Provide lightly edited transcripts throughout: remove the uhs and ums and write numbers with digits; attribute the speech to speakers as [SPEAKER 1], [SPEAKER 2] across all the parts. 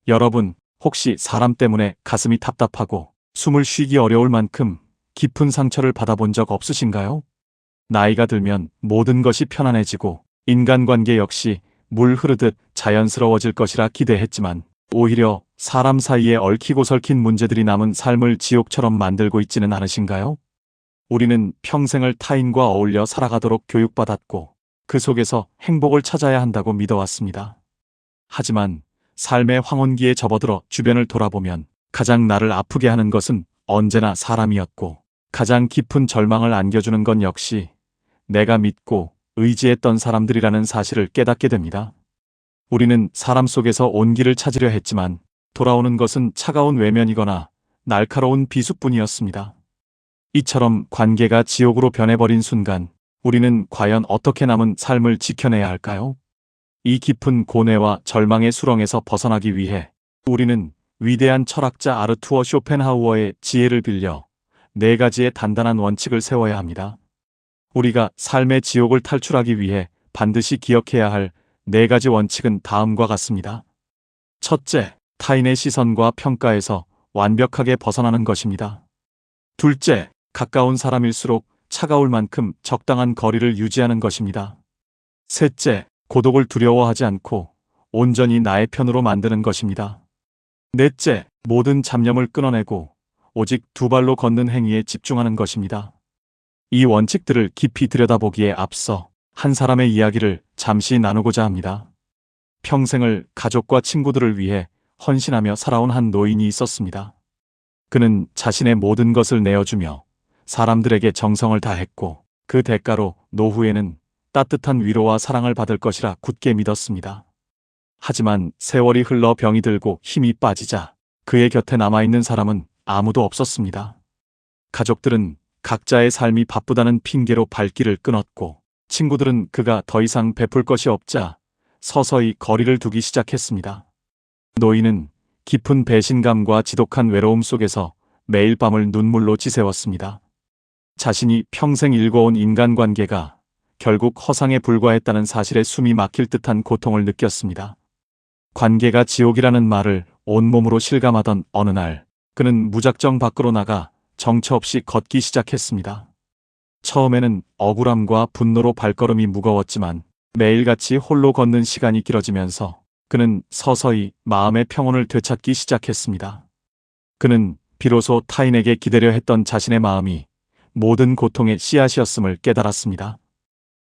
[SPEAKER 1] 여러분, 혹시 사람 때문에 가슴이 답답하고 숨을 쉬기 어려울 만큼 깊은 상처를 받아본 적 없으신가요? 나이가 들면 모든 것이 편안해지고 인간관계 역시 물 흐르듯 자연스러워질 것이라 기대했지만 오히려 사람 사이에 얽히고 설킨 문제들이 남은 삶을 지옥처럼 만들고 있지는 않으신가요? 우리는 평생을 타인과 어울려 살아가도록 교육받았고 그 속에서 행복을 찾아야 한다고 믿어왔습니다. 하지만 삶의 황혼기에 접어들어 주변을 돌아보면 가장 나를 아프게 하는 것은 언제나 사람이었고 가장 깊은 절망을 안겨주는 건 역시 내가 믿고 의지했던 사람들이라는 사실을 깨닫게 됩니다. 우리는 사람 속에서 온기를 찾으려 했지만 돌아오는 것은 차가운 외면이거나 날카로운 비수뿐이었습니다. 이처럼 관계가 지옥으로 변해버린 순간 우리는 과연 어떻게 남은 삶을 지켜내야 할까요? 이 깊은 고뇌와 절망의 수렁에서 벗어나기 위해 우리는 위대한 철학자 아르투어 쇼펜하우어의 지혜를 빌려 4가지의 단단한 원칙을 세워야 합니다. 우리가 삶의 지옥을 탈출하기 위해 반드시 기억해야 할 4가지 원칙은 다음과 같습니다. 첫째, 타인의 시선과 평가에서 완벽하게 벗어나는 것입니다. 둘째, 가까운 사람일수록 차가울 만큼 적당한 거리를 유지하는 것입니다. 셋째, 고독을 두려워하지 않고 온전히 나의 편으로 만드는 것입니다. 넷째, 모든 잡념을 끊어내고 오직 2발로 걷는 행위에 집중하는 것입니다. 이 원칙들을 깊이 들여다보기에 앞서 한 사람의 이야기를 잠시 나누고자 합니다. 평생을 가족과 친구들을 위해 헌신하며 살아온 한 노인이 있었습니다. 그는 자신의 모든 것을 내어주며 사람들에게 정성을 다했고 그 대가로 노후에는 따뜻한 위로와 사랑을 받을 것이라 굳게 믿었습니다. 하지만 세월이 흘러 병이 들고 힘이 빠지자 그의 곁에 남아있는 사람은 아무도 없었습니다. 가족들은 각자의 삶이 바쁘다는 핑계로 발길을 끊었고 친구들은 그가 더 이상 베풀 것이 없자 서서히 거리를 두기 시작했습니다. 노인은 깊은 배신감과 지독한 외로움 속에서 매일 밤을 눈물로 지새웠습니다. 자신이 평생 일궈온 인간관계가 결국 허상에 불과했다는 사실에 숨이 막힐 듯한 고통을 느꼈습니다. 관계가 지옥이라는 말을 온몸으로 실감하던 어느 날 그는 무작정 밖으로 나가 정처 없이 걷기 시작했습니다. 처음에는 억울함과 분노로 발걸음이 무거웠지만 매일같이 홀로 걷는 시간이 길어지면서 그는 서서히 마음의 평온을 되찾기 시작했습니다. 그는 비로소 타인에게 기대려 했던 자신의 마음이 모든 고통의 씨앗이었음을 깨달았습니다.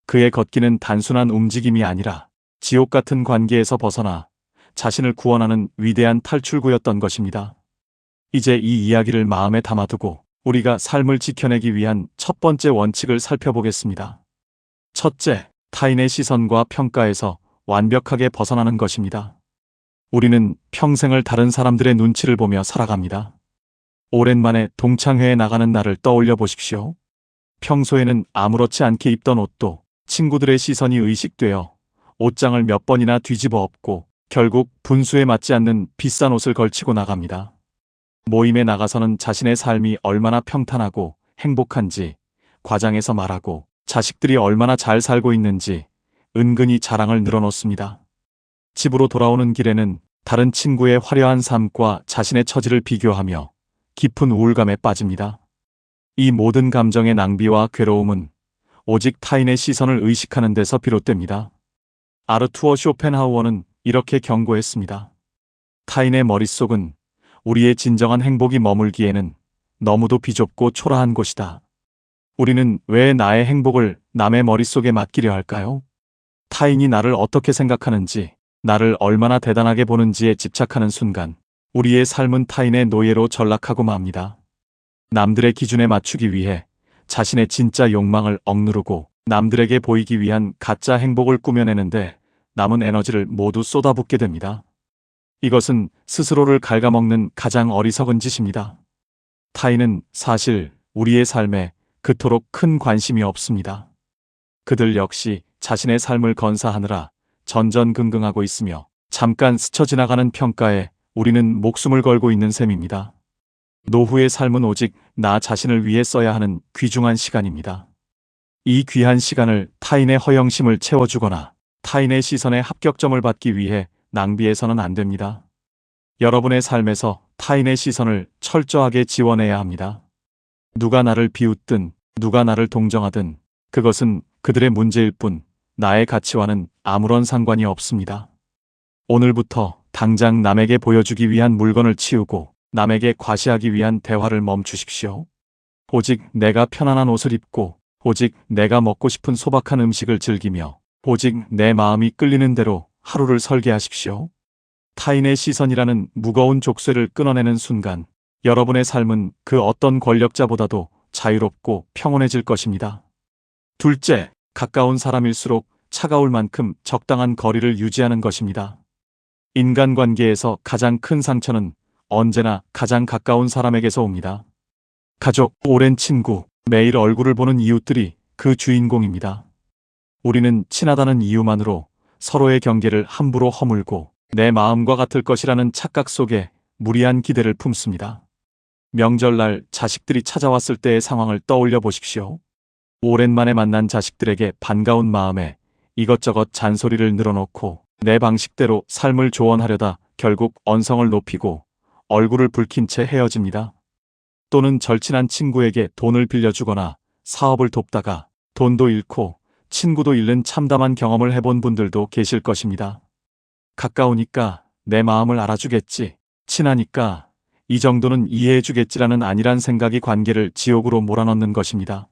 [SPEAKER 1] 그의 걷기는 단순한 움직임이 아니라 지옥 같은 관계에서 벗어나 자신을 구원하는 위대한 탈출구였던 것입니다. 이제 이 이야기를 마음에 담아두고 우리가 삶을 지켜내기 위한 첫 번째 원칙을 살펴보겠습니다. 첫째, 타인의 시선과 평가에서 완벽하게 벗어나는 것입니다. 우리는 평생을 다른 사람들의 눈치를 보며 살아갑니다. 오랜만에 동창회에 나가는 날을 떠올려 보십시오. 평소에는 아무렇지 않게 입던 옷도 친구들의 시선이 의식되어 옷장을 몇 번이나 뒤집어 엎고 결국 분수에 맞지 않는 비싼 옷을 걸치고 나갑니다. 모임에 나가서는 자신의 삶이 얼마나 평탄하고 행복한지 과장해서 말하고 자식들이 얼마나 잘 살고 있는지 은근히 자랑을 늘어놓습니다. 집으로 돌아오는 길에는 다른 친구의 화려한 삶과 자신의 처지를 비교하며 깊은 우울감에 빠집니다. 이 모든 감정의 낭비와 괴로움은 오직 타인의 시선을 의식하는 데서 비롯됩니다. 아르투어 쇼펜하우어는 이렇게 경고했습니다. 타인의 머릿속은 우리의 진정한 행복이 머물기에는 너무도 비좁고 초라한 곳이다. 우리는 왜 나의 행복을 남의 머릿속에 맡기려 할까요? 타인이 나를 어떻게 생각하는지, 나를 얼마나 대단하게 보는지에 집착하는 순간 우리의 삶은 타인의 노예로 전락하고 맙니다. 남들의 기준에 맞추기 위해 자신의 진짜 욕망을 억누르고 남들에게 보이기 위한 가짜 행복을 꾸며내는데 남은 에너지를 모두 쏟아붓게 됩니다. 이것은 스스로를 갉아먹는 가장 어리석은 짓입니다. 타인은 사실 우리의 삶에 그토록 큰 관심이 없습니다. 그들 역시 자신의 삶을 건사하느라 전전긍긍하고 있으며 잠깐 스쳐 지나가는 평가에 우리는 목숨을 걸고 있는 셈입니다. 노후의 삶은 오직 나 자신을 위해 써야 하는 귀중한 시간입니다. 이 귀한 시간을 타인의 허영심을 채워주거나 타인의 시선에 합격점을 받기 위해 낭비해서는 안 됩니다. 여러분의 삶에서 타인의 시선을 철저하게 지워내야 합니다. 누가 나를 비웃든, 누가 나를 동정하든, 그것은 그들의 문제일 뿐, 나의 가치와는 아무런 상관이 없습니다. 오늘부터 당장 남에게 보여주기 위한 물건을 치우고, 남에게 과시하기 위한 대화를 멈추십시오. 오직 내가 편안한 옷을 입고, 오직 내가 먹고 싶은 소박한 음식을 즐기며, 오직 내 마음이 끌리는 대로 하루를 설계하십시오. 타인의 시선이라는 무거운 족쇄를 끊어내는 순간, 여러분의 삶은 그 어떤 권력자보다도 자유롭고 평온해질 것입니다. 둘째, 가까운 사람일수록 차가울 만큼 적당한 거리를 유지하는 것입니다. 인간관계에서 가장 큰 상처는 언제나 가장 가까운 사람에게서 옵니다. 가족, 오랜 친구, 매일 얼굴을 보는 이웃들이 그 주인공입니다. 우리는 친하다는 이유만으로 서로의 경계를 함부로 허물고 내 마음과 같을 것이라는 착각 속에 무리한 기대를 품습니다. 명절날 자식들이 찾아왔을 때의 상황을 떠올려 보십시오. 오랜만에 만난 자식들에게 반가운 마음에 이것저것 잔소리를 늘어놓고 내 방식대로 삶을 조언하려다 결국 언성을 높이고 얼굴을 붉힌 채 헤어집니다. 또는 절친한 친구에게 돈을 빌려주거나 사업을 돕다가 돈도 잃고 친구도 잃는 참담한 경험을 해본 분들도 계실 것입니다. 가까우니까 내 마음을 알아주겠지, 친하니까 이 정도는 이해해주겠지라는 안일한 생각이 관계를 지옥으로 몰아넣는 것입니다.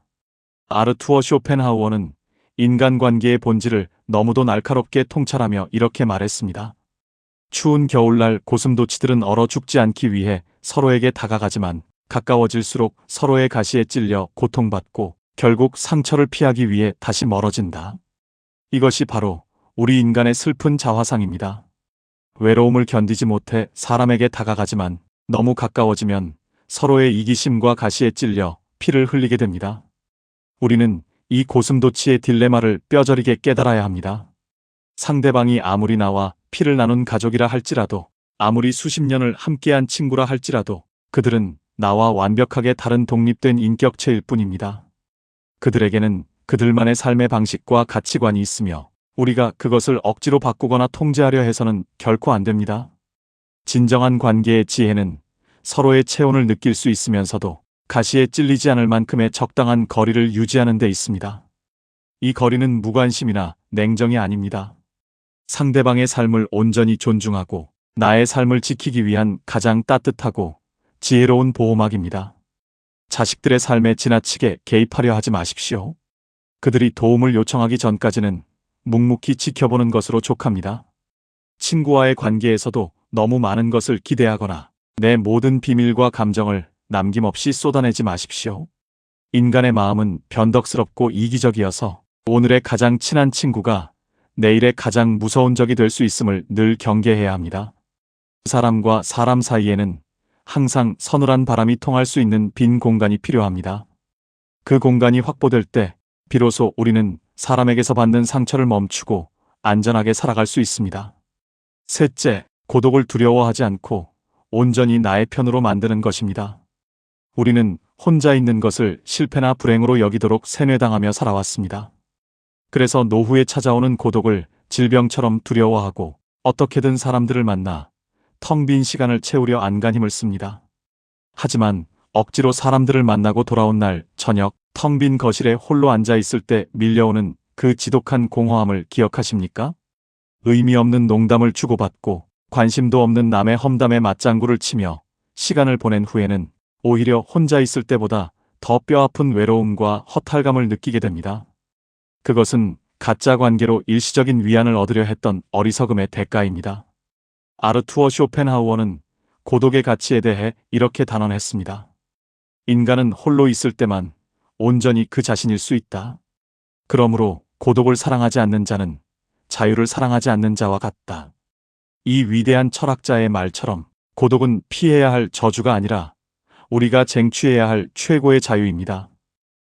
[SPEAKER 1] 아르투어 쇼펜하우어는 인간관계의 본질을 너무도 날카롭게 통찰하며 이렇게 말했습니다. 추운 겨울날 고슴도치들은 얼어 죽지 않기 위해 서로에게 다가가지만 가까워질수록 서로의 가시에 찔려 고통받고 결국 상처를 피하기 위해 다시 멀어진다. 이것이 바로 우리 인간의 슬픈 자화상입니다. 외로움을 견디지 못해 사람에게 다가가지만 너무 가까워지면 서로의 이기심과 가시에 찔려 피를 흘리게 됩니다. 우리는 이 고슴도치의 딜레마를 뼈저리게 깨달아야 합니다. 상대방이 아무리 나와 피를 나눈 가족이라 할지라도, 아무리 수십 년을 함께한 친구라 할지라도 그들은 나와 완벽하게 다른 독립된 인격체일 뿐입니다. 그들에게는 그들만의 삶의 방식과 가치관이 있으며 우리가 그것을 억지로 바꾸거나 통제하려 해서는 결코 안 됩니다. 진정한 관계의 지혜는 서로의 체온을 느낄 수 있으면서도 가시에 찔리지 않을 만큼의 적당한 거리를 유지하는 데 있습니다. 이 거리는 무관심이나 냉정이 아닙니다. 상대방의 삶을 온전히 존중하고 나의 삶을 지키기 위한 가장 따뜻하고 지혜로운 보호막입니다. 자식들의 삶에 지나치게 개입하려 하지 마십시오. 그들이 도움을 요청하기 전까지는 묵묵히 지켜보는 것으로 족합니다. 친구와의 관계에서도 너무 많은 것을 기대하거나 내 모든 비밀과 감정을 남김없이 쏟아내지 마십시오. 인간의 마음은 변덕스럽고 이기적이어서 오늘의 가장 친한 친구가 내일의 가장 무서운 적이 될 수 있음을 늘 경계해야 합니다. 사람과 사람 사이에는 항상 서늘한 바람이 통할 수 있는 빈 공간이 필요합니다. 그 공간이 확보될 때 비로소 우리는 사람에게서 받는 상처를 멈추고 안전하게 살아갈 수 있습니다. 셋째, 고독을 두려워하지 않고 온전히 나의 편으로 만드는 것입니다. 우리는 혼자 있는 것을 실패나 불행으로 여기도록 세뇌당하며 살아왔습니다. 그래서 노후에 찾아오는 고독을 질병처럼 두려워하고 어떻게든 사람들을 만나 텅 빈 시간을 채우려 안간힘을 씁니다. 하지만 억지로 사람들을 만나고 돌아온 날 저녁 텅 빈 거실에 홀로 앉아 있을 때 밀려오는 그 지독한 공허함을 기억하십니까? 의미 없는 농담을 주고받고 관심도 없는 남의 험담에 맞장구를 치며 시간을 보낸 후에는 오히려 혼자 있을 때보다 더 뼈아픈 외로움과 허탈감을 느끼게 됩니다. 그것은 가짜 관계로 일시적인 위안을 얻으려 했던 어리석음의 대가입니다. 아르투어 쇼펜하우어는 고독의 가치에 대해 이렇게 단언했습니다. 인간은 홀로 있을 때만 온전히 그 자신일 수 있다. 그러므로 고독을 사랑하지 않는 자는 자유를 사랑하지 않는 자와 같다. 이 위대한 철학자의 말처럼 고독은 피해야 할 저주가 아니라 우리가 쟁취해야 할 최고의 자유입니다.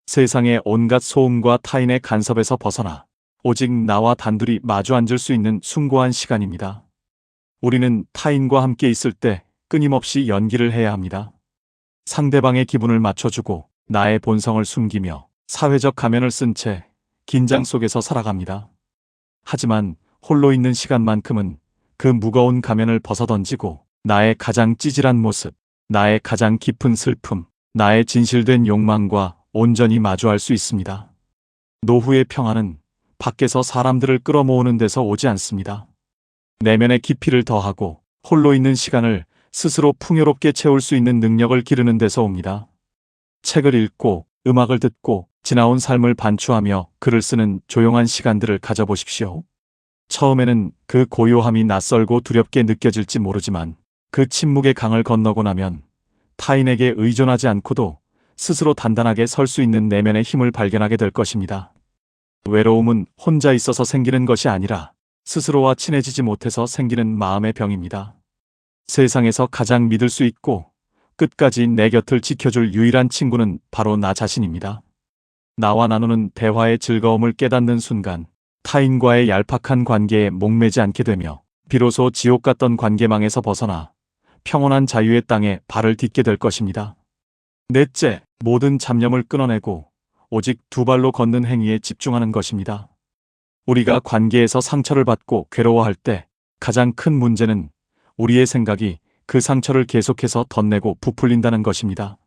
[SPEAKER 1] 세상의 온갖 소음과 타인의 간섭에서 벗어나 오직 나와 단둘이 마주 앉을 수 있는 숭고한 시간입니다. 우리는 타인과 함께 있을 때 끊임없이 연기를 해야 합니다. 상대방의 기분을 맞춰주고 나의 본성을 숨기며 사회적 가면을 쓴 채 긴장 속에서 살아갑니다. 하지만 홀로 있는 시간만큼은 그 무거운 가면을 벗어던지고 나의 가장 찌질한 모습, 나의 가장 깊은 슬픔, 나의 진실된 욕망과 온전히 마주할 수 있습니다. 노후의 평안은 밖에서 사람들을 끌어모으는 데서 오지 않습니다. 내면의 깊이를 더하고 홀로 있는 시간을 스스로 풍요롭게 채울 수 있는 능력을 기르는 데서 옵니다. 책을 읽고 음악을 듣고 지나온 삶을 반추하며 글을 쓰는 조용한 시간들을 가져보십시오. 처음에는 그 고요함이 낯설고 두렵게 느껴질지 모르지만 그 침묵의 강을 건너고 나면 타인에게 의존하지 않고도 스스로 단단하게 설 수 있는 내면의 힘을 발견하게 될 것입니다. 외로움은 혼자 있어서 생기는 것이 아니라 스스로와 친해지지 못해서 생기는 마음의 병입니다. 세상에서 가장 믿을 수 있고 끝까지 내 곁을 지켜줄 유일한 친구는 바로 나 자신입니다. 나와 나누는 대화의 즐거움을 깨닫는 순간 타인과의 얄팍한 관계에 목매지 않게 되며 비로소 지옥 같던 관계망에서 벗어나 평온한 자유의 땅에 발을 딛게 될 것입니다. 넷째, 모든 잡념을 끊어내고 오직 두 발로 걷는 행위에 집중하는 것입니다. 우리가 관계에서 상처를 받고 괴로워할 때 가장 큰 문제는 우리의 생각이 그 상처를 계속해서 덧내고 부풀린다는 것입니다.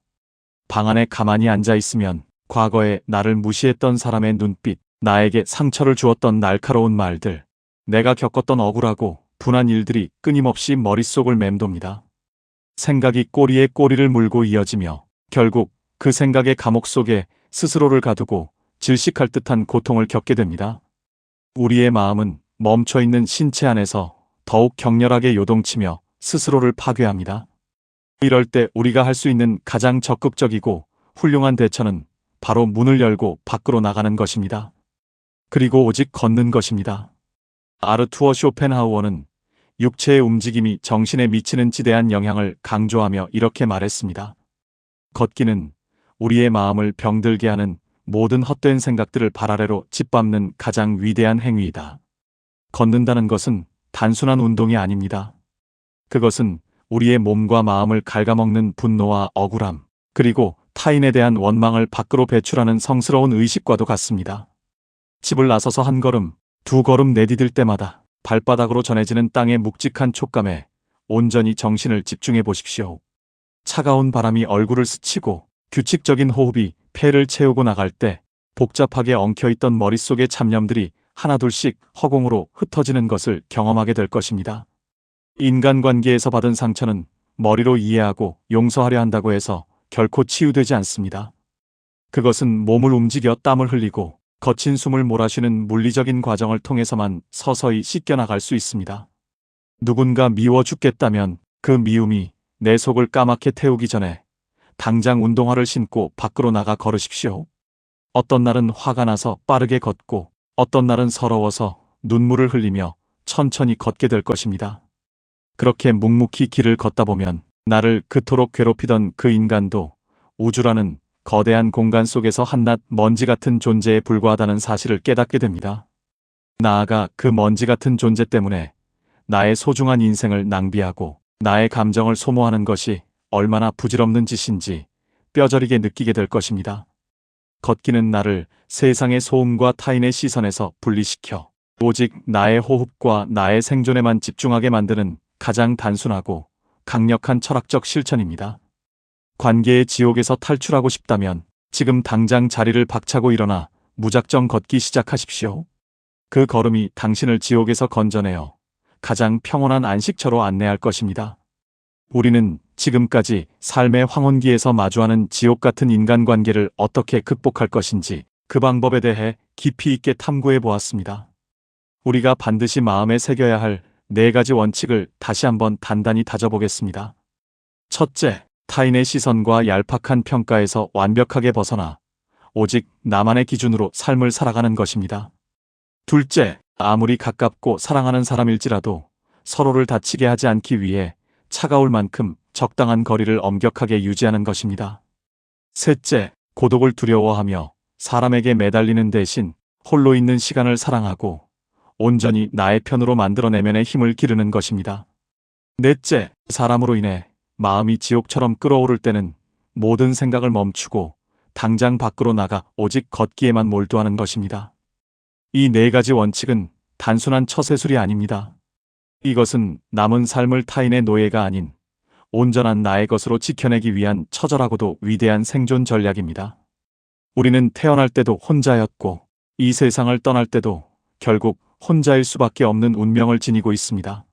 [SPEAKER 1] 방 안에 가만히 앉아 있으면 과거에 나를 무시했던 사람의 눈빛, 나에게 상처를 주었던 날카로운 말들, 내가 겪었던 억울하고 분한 일들이 끊임없이 머릿속을 맴돕니다. 생각이 꼬리에 꼬리를 물고 이어지며 결국 그 생각의 감옥 속에 스스로를 가두고 질식할 듯한 고통을 겪게 됩니다. 우리의 마음은 멈춰있는 신체 안에서 더욱 격렬하게 요동치며 스스로를 파괴합니다. 이럴 때 우리가 할 수 있는 가장 적극적이고 훌륭한 대처는 바로 문을 열고 밖으로 나가는 것입니다. 그리고 오직 걷는 것입니다. 아르투어 쇼펜하우어는 육체의 움직임이 정신에 미치는 지대한 영향을 강조하며 이렇게 말했습니다. 걷기는 우리의 마음을 병들게 하는 모든 헛된 생각들을 발 아래로 짓밟는 가장 위대한 행위이다. 걷는다는 것은 단순한 운동이 아닙니다. 그것은 우리의 몸과 마음을 갉아먹는 분노와 억울함, 그리고 타인에 대한 원망을 밖으로 배출하는 성스러운 의식과도 같습니다. 집을 나서서 한 걸음, 두 걸음 내디딜 때마다 발바닥으로 전해지는 땅의 묵직한 촉감에 온전히 정신을 집중해 보십시오. 차가운 바람이 얼굴을 스치고 규칙적인 호흡이 폐를 채우고 나갈 때 복잡하게 엉켜있던 머릿속의 잡념들이 하나둘씩 허공으로 흩어지는 것을 경험하게 될 것입니다. 인간관계에서 받은 상처는 머리로 이해하고 용서하려 한다고 해서 결코 치유되지 않습니다. 그것은 몸을 움직여 땀을 흘리고 거친 숨을 몰아쉬는 물리적인 과정을 통해서만 서서히 씻겨나갈 수 있습니다. 누군가 미워 죽겠다면 그 미움이 내 속을 까맣게 태우기 전에 당장 운동화를 신고 밖으로 나가 걸으십시오. 어떤 날은 화가 나서 빠르게 걷고 어떤 날은 서러워서 눈물을 흘리며 천천히 걷게 될 것입니다. 그렇게 묵묵히 길을 걷다 보면 나를 그토록 괴롭히던 그 인간도 우주라는 거대한 공간 속에서 한낱 먼지 같은 존재에 불과하다는 사실을 깨닫게 됩니다. 나아가 그 먼지 같은 존재 때문에 나의 소중한 인생을 낭비하고 나의 감정을 소모하는 것이 얼마나 부질없는 짓인지 뼈저리게 느끼게 될 것입니다. 걷기는 나를 세상의 소음과 타인의 시선에서 분리시켜 오직 나의 호흡과 나의 생존에만 집중하게 만드는 가장 단순하고 강력한 철학적 실천입니다. 관계의 지옥에서 탈출하고 싶다면 지금 당장 자리를 박차고 일어나 무작정 걷기 시작하십시오. 그 걸음이 당신을 지옥에서 건져내어 가장 평온한 안식처로 안내할 것입니다. 우리는 지금까지 삶의 황혼기에서 마주하는 지옥 같은 인간관계를 어떻게 극복할 것인지 그 방법에 대해 깊이 있게 탐구해 보았습니다. 우리가 반드시 마음에 새겨야 할 4가지 원칙을 다시 한번 단단히 다져보겠습니다. 첫째, 타인의 시선과 얄팍한 평가에서 완벽하게 벗어나 오직 나만의 기준으로 삶을 살아가는 것입니다. 둘째, 아무리 가깝고 사랑하는 사람일지라도 서로를 다치게 하지 않기 위해 차가울 만큼 적당한 거리를 엄격하게 유지하는 것입니다. 셋째, 고독을 두려워하며 사람에게 매달리는 대신 홀로 있는 시간을 사랑하고 온전히 나의 편으로 만들어 내면의 힘을 기르는 것입니다. 넷째, 사람으로 인해 마음이 지옥처럼 끓어오를 때는 모든 생각을 멈추고 당장 밖으로 나가 오직 걷기에만 몰두하는 것입니다. 이 4가지 원칙은 단순한 처세술이 아닙니다. 이것은 남은 삶을 타인의 노예가 아닌 온전한 나의 것으로 지켜내기 위한 처절하고도 위대한 생존 전략입니다. 우리는 태어날 때도 혼자였고 이 세상을 떠날 때도 결국 혼자일 수밖에 없는 운명을 지니고 있습니다.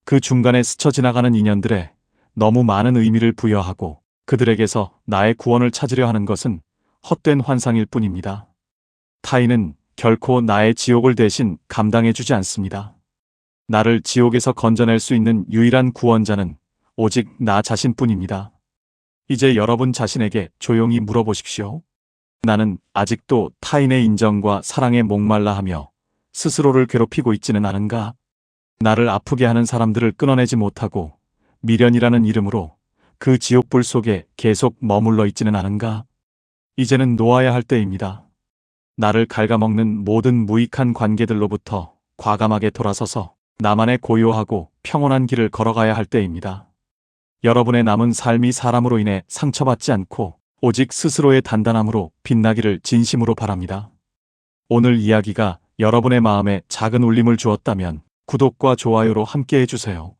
[SPEAKER 1] 그 중간에 스쳐 지나가는 인연들에 너무 많은 의미를 부여하고 그들에게서 나의 구원을 찾으려 하는 것은 헛된 환상일 뿐입니다. 타인은 결코 나의 지옥을 대신 감당해주지 않습니다. 나를 지옥에서 건져낼 수 있는 유일한 구원자는 오직 나 자신뿐입니다. 이제 여러분 자신에게 조용히 물어보십시오. 나는 아직도 타인의 인정과 사랑에 목말라 하며 스스로를 괴롭히고 있지는 않은가? 나를 아프게 하는 사람들을 끊어내지 못하고 미련이라는 이름으로 그 지옥불 속에 계속 머물러 있지는 않은가? 이제는 놓아야 할 때입니다. 나를 갉아먹는 모든 무익한 관계들로부터 과감하게 돌아서서 나만의 고요하고 평온한 길을 걸어가야 할 때입니다. 여러분의 남은 삶이 사람으로 인해 상처받지 않고 오직 스스로의 단단함으로 빛나기를 진심으로 바랍니다. 오늘 이야기가 여러분의 마음에 작은 울림을 주었다면 구독과 좋아요로 함께 해주세요.